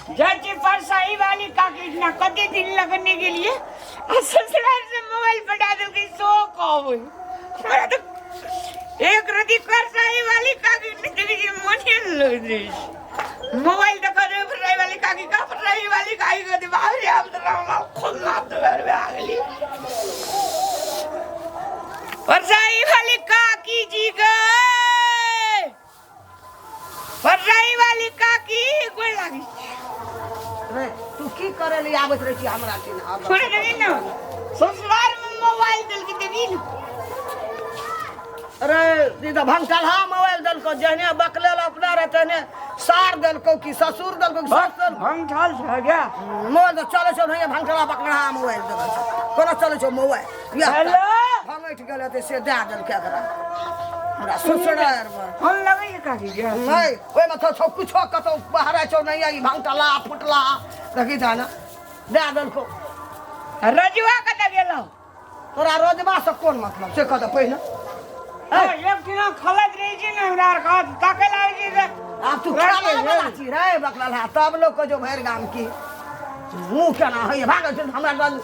जज परसाई वाली काकी ना कते दिन लगने के लिए ससुराल से मोबाइल पटा दो कि सो कहो मेरा तो एक रति परसाई वाली काकी ने तेरी मोने लो दे मोबाइल तो करे परसाई वाली काकी का परसाई वाली काकी को दे बाहर आप तो राम खुला तो घर में आ गई परसाई वाली काकी जी गए परसाई वाली काकी कोई लागी रे तू की करे ले आवत रही हमरा के छोड़ देबी ना ससुराल में मोबाइल दल के देबी ना अरे दीदा भंगटलहा मोबाइल दल को जहने बकलेल अपना रहते ने सार दल को की ससुर दल को ससुर भंगठल छ गया मोबाइल चले छो नहीं भंगटला पकड़ा मोबाइल दल कोना चले छो मोबाइल हेलो भंगट गेले ते से दे दल के करा हमरा ससुराल में फोन लगे काकी गया नहीं ओए में तो कुछ कतो बाहर छो नहीं आई भंगटला फुटला देखी था ना दे दल को रजुआ कत गेलो तोरा रोजबा से कोन मतलब से कत पहिने एक दिन खलत रही छी ना हमरा का ताके लागे छी रे अब तू क्या वाला छी रे बकला तब लोग को जो भैर गाम की मुंह केना है भाग चल हमरा दल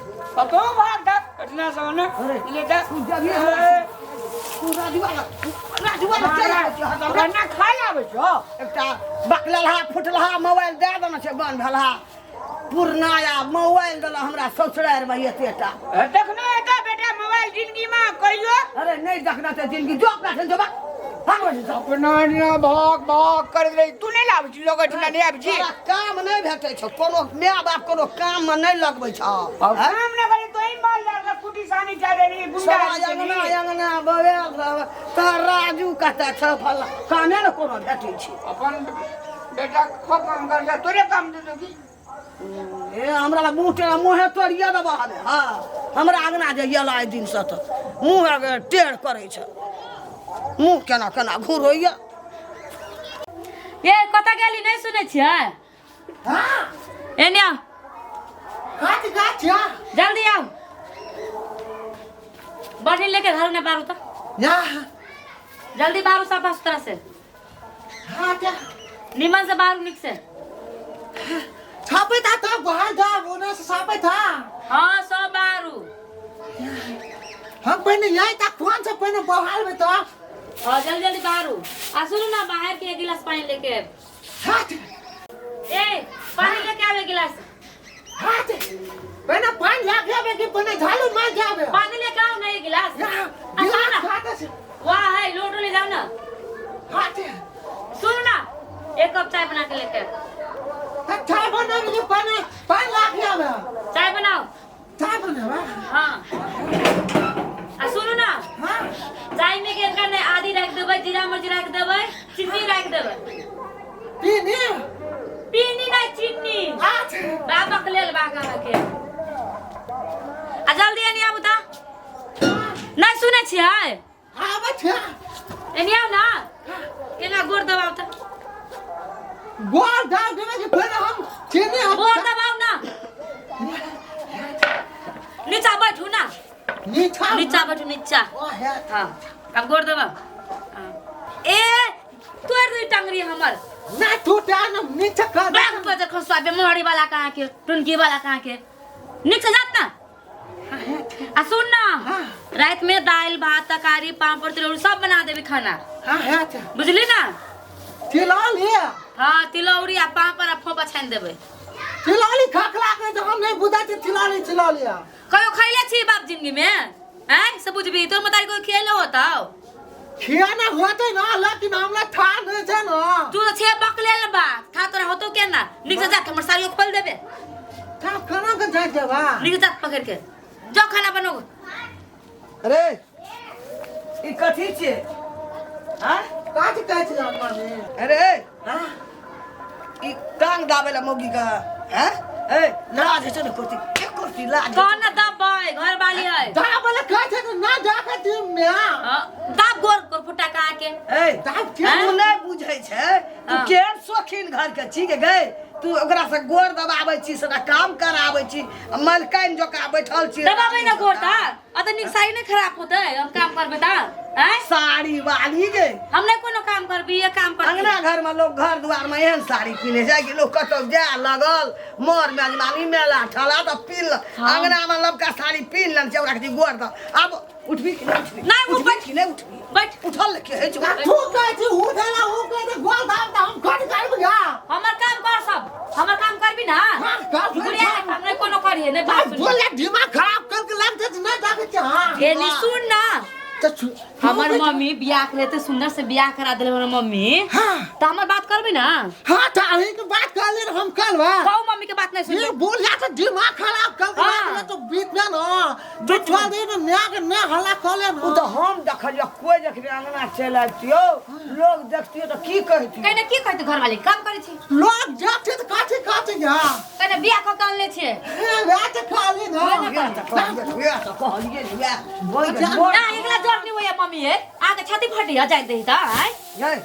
तो भाग द इतना सोने ये जा तू जब ये तू राजूवाला चल ना खा लावे छो एकटा बकला फुटला मोबाइल दे देना छै बन भला पुरनाया मोबाइल दला हमरा ससुराल में एतेटा देखनो एटा बेटा मोबाइल जिंदगी में कहियो अरे नहीं देखना तो जिंदगी जो अपना जो अपना भाग भाग कर रही तू नहीं लावे छी लोग इतना नहीं आवे छी काम नहीं भेटै छ कोनो माय बाप कोनो काम में नहीं लगबै छ काम न करी तो ही माल जाकर कुटी सानी जा रही गुंडा अंगना बवे त राजू कहता छ फला कामे न कोनो भेटै छी अपन बेटा खो काम कर जा तोरे काम दे दो की ए हमरा मुंह मुंहे तोड़िया दबा हमे हां हमरा अंगना जे येला आई दिन से त मुंह टेढ़ करै छ मुंह केना केना घुरोइया ये कता गेली नहीं सुने छियै हां एने आओ काट गाछिया जल्दी आओ बड़ी लेके घर में बारू तो या जल्दी बारू साफ सुथरा से हां क्या निमन से बारू निक से छापे था तो बाहर जा ओने से छापे था हां सब बारू हम पहले यही तक कौन से पहले बहाल में तो हां जल्दी जल्दी बारू आ सुनो ना बाहर के एक गिलास पानी लेके हाथ ए पानी लेके आवे गिलास हाथ पहले पानी ला के आवे कि पहले झाड़ू मार जावे पानी लेके आओ ना एक गिलास गिलास हाथ से वाह है लोटो ले जाओ ना हाथ सुन ना एक कप चाय बना के लेके चाय बना के पानी पानी ला के आवे चाय बनाओ चाय बनावा हां आ सुनो ना हां चाय में के करने आधी रख देबै जीरा मिर्च रख देबै चीनी रख देबै पीनी पीनी ना चीनी हाथ बाबा के लेल बागा के आ जल्दी एनी आबू ता नहीं सुने छियै आवे छ एनी आउ ना एना गोर दबाव ता गोल दाव देवे कि पहले हम चीनी हम गोर दबाव ना नीचा बैठू ना नीचा बैठू नीचा ओ है हां अब गोर दबाव ए तोड़ दी टंगरी हमर ना टूटा ना नीचे कर बैग पर देखो स्वाबे मोहरी वाला कहां के टुनकी वाला कहां के नीचे जात ना आ सुन ना रात में दाल भात तरकारी पापड़ तिलौरी सब बना देबी खाना हां है बुझली ना तिलौली हां तिलौरी आ पापड़ आ फोपा छान देबै तिलौली खखला के तो हम नहीं बुझा छी तिलौली कयो खइले छी बाप जिंदगी में हैं से बुझबी तोर मतारी कोई खेले होताओ खियाना होते ना लेकिन हमरा था नहीं छै ना तू तो छे बकले ले बा था तोरा होतो के ना निक से जाके हमर साड़ियो खोल देबे था खाना के जा देबा निक जात पकड़ के जाओ खाना बनाओ अरे ई कथि छे हां काज काज माने अरे हां ई टांग दाबेला मोगी का हैं ए लाज छै न कोती एक कोती लाज कौन दबाई घर वाली है दाबेला काज छै ना जाके टीम में दाब गोर गोर फुटा का के ए दाब के तू नहीं बुझै छै तू केहन शौकीन घर के छी के गए तू ओकरा से गोर दबाबै छी सदा काम कराबै छी मलकाइन जका बैठल छी दबाबै न गोर ता अत निक साड़ी नहीं खराब होते हम काम करबे ता हैं साड़ी वाली गे हम नहीं कोनो काम करबी ये काम कर अंगना घर में लोग घर द्वार में एहन साड़ी पीने जाय कि लोग कतौ जाय लगल मोर मेजबानी मेला ठला त पील अंगना में लबका साड़ी पीन लन छै ओकरा के गोर द अब उठबी कि नहीं उठबी नहीं वो बैठ कि नहीं उठबी बैठ उठल के है छौ तू कहै छी उठेला हो के गोल दाम त हम खट करब जा हमर काम कर सब हमर काम करबी ना हां कर बुढ़िया हम नहीं कोनो करिए नहीं बात सुन बोले दिमाग खराब करके लगते नहीं जाके छ हां ये नहीं सुन ना त हमर मम्मी बियाह करे ते सुंदर से बियाह करा देले हमर मम्मी हां त हमर बात करबी ना हां त अही के बात कर ले हम करबा कहू मम्मी के बात नहीं सुन ये बोलिया त दिमाग खराब करके लगले तो बीत में न तू छोड़ दे न न्या के न हल्ला कर ले उ तो हम देखलियो कोई देखबे अंगना चल आतियो लोग देखतियो त की कहती कहने की कहते घर वाले काम करे छी लोग जाते त काटे जा कहने बियाह क कान ले छे रात खाली न ना एकला जोर नहीं होया मम्मी है आगे छाती फटी आ जाय देही ता आय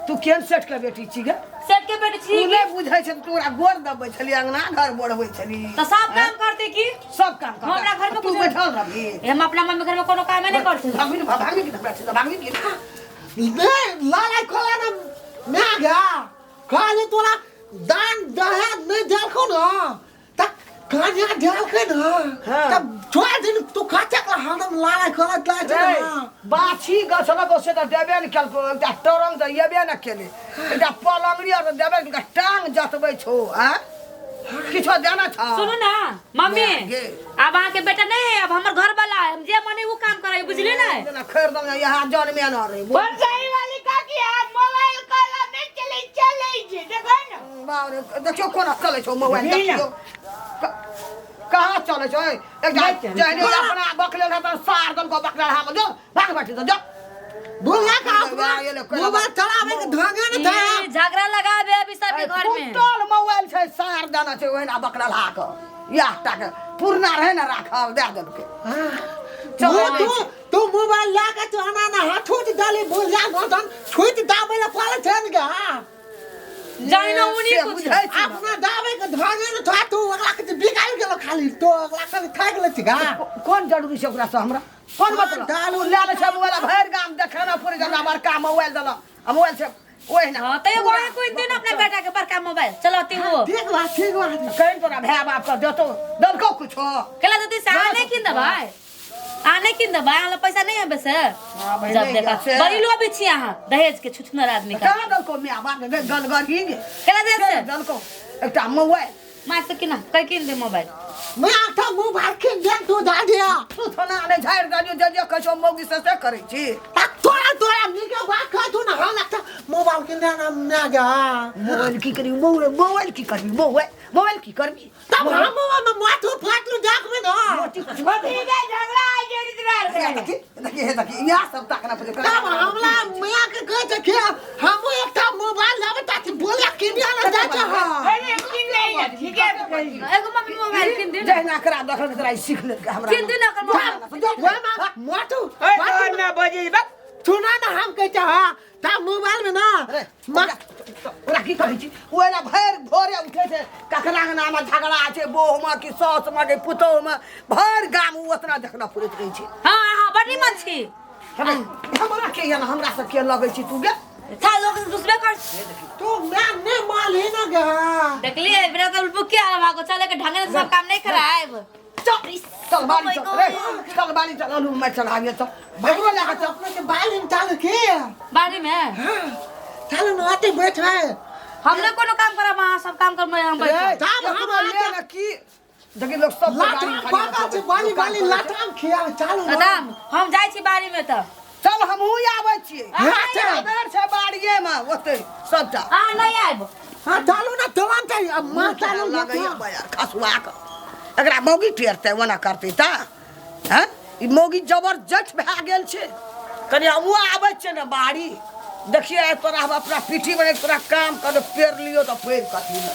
तू केन सेट के बेटी छी गे सेट के बेटी छी तू नहीं बुझै छ तोरा गोर दबै छली अंगना घर बढ़बै छली तो सब काम करते की सब काम कर हमरा घर में तू कुछ- बैठल रहबी हम अपना मम्मी घर में कोनो काम नहीं करते भागी की बैठ भागी की नहीं लाला खोला न मैं गया खाली तोरा दान दहेज नहीं देखो न तक कन्या ढाल के न हाँ। तब छोड़ दिन तू खाचा का हम लाला खोला लाच न बाछी गछलक ओसे त देबे न केलको एकटा टरंग त येबे न केले एकटा पलंगड़ी और देबे न टांग जतबै छौ आ किछो देना था सुनो ना मम्मी गे। अब आके बेटा नहीं है अब हमर घर वाला है हम जे मने वो काम करे बुझली ना ना खैर दम यहाँ जन्मे न रे बरसाई वाली काकी आप मोबाइल कॉल नहीं चले जे देखो ना बाबरे देखियो कोना चलै छौ मोबाइल नहीं ना। देखियो कहाँ चलै छौ एकटा जहने अपना बकले न त सार दन को बकला हम जो भाग बाटी जो बोला का मोबाइल चलावे के ढंगे न था ये झगड़ा लगाबे अभी सब के घर में टोटल मोबाइल छै सार दाना छै ओहिना बकला लाक या टाके पुरना रहे न राखब दे देलकै तू मोबाइल ला के तो ना हाथों से डाले बोल जा न छुट दाबे ला पाले छन गे हां जानो उनी कुछ बुझै छी अपना दाबे के ढंगे न था तू अगला के बिगाड़ गेलो खाली तो अगला के खा गेलो छिगा कोन जरूरी छै ओकरा से हमरा कोन मतलब डालू ले ले छै मोबाइल भर गाम देखे न पूरे जना बड़का मोबाइल दला आ मोबाइल से ओहिना हां तो एगो कोई दिन अपने बेटा के बड़का मोबाइल चलाती हो ठीक बा कहीं तोरा भाई बाप का देतो दलको कुछ हो केला ददी से आने किन दे भाई आने किन दे भाई हमरा पैसा नहीं है बस भाई जब नहीं देखा है। बड़ी लो भी छी यहां दहेज के छुछनर आदमी का कहाँ दलको मिया बाप के गल गल ही गे केला दे से दलको एकटा मोबाइल मार से किना कई किन दे मोबाइल मैं आता मोबाइल के दे तू दा दिया तू थोना ने झाड़ गालियो जे कछो मौगी से करे छी तोरा निके बात खा तू ना हम लगता मोबाइल के नाम ना गा मोबाइल की करी मोबाइल की करबी मोबाइल की करबी तब हम में माथो फाटलू देख में ना मोटी कुछ बकरी का झगड़ा आ जरिद्रार देखी या सब ताकना पड़े तब हमला मियां के कह के हम एकटा मोबाइल लावे ताकि बोलिया किनिया ना जात हां अरे किन ले ठीक है कही एगो मम्मी मोबाइल किन दे जहना करा देखल तोरा सीख ले हमरा किन दे ना कर मोबाइल माथो ओए ना बजे बक सुना ना हम कहते हां तब मोबाइल में ना ओरा की कहै छी ओला भर भोरे उठे छै ककरा के नाम झगड़ा छै बोह में कि सास में कि पुतोह में भर गाम ओतना देखना पड़ैत रहै छै हां हां बड़ी मन छी हमरा के या हमरा से के लगै छी तू गे था लोग दूसरे कर तो मैं ने माल ही ना गा देख लिए बिना तो बुक के आवा को चले के ढंगे से सब काम नहीं कराएब चल बाड़ी चल रे चल बाड़ी चल अलू मैं चला गया चल भगरो लगा चल अपने के बाल में चालू के बाड़ी में हां चालू ना आते बैठा है हमने कोनो काम करा वहां सब काम कर मैं हम बैठे तब हम ले ना की देखि लोग सब लाटा बाबा से बाली लाटा खिया चालू दादा हम जाय छी बाड़ी में त चल हमहू आबै छियै अच्छा। बेर छै बाड़िए में ओते सबटा हां नहीं आइब हां चालू ना तुरंत अब मां चालू लगे लगा बाजार खसुआ के एकरा मौगी टेरते ओना करते ता हैं ई मौगी जबरदस्त भए गेल छै कनी हमहू आबै छै ने बाड़ी देखिए तोरा हम अपना पीठी में तोरा काम कर पेर लियो तो पेर कथी में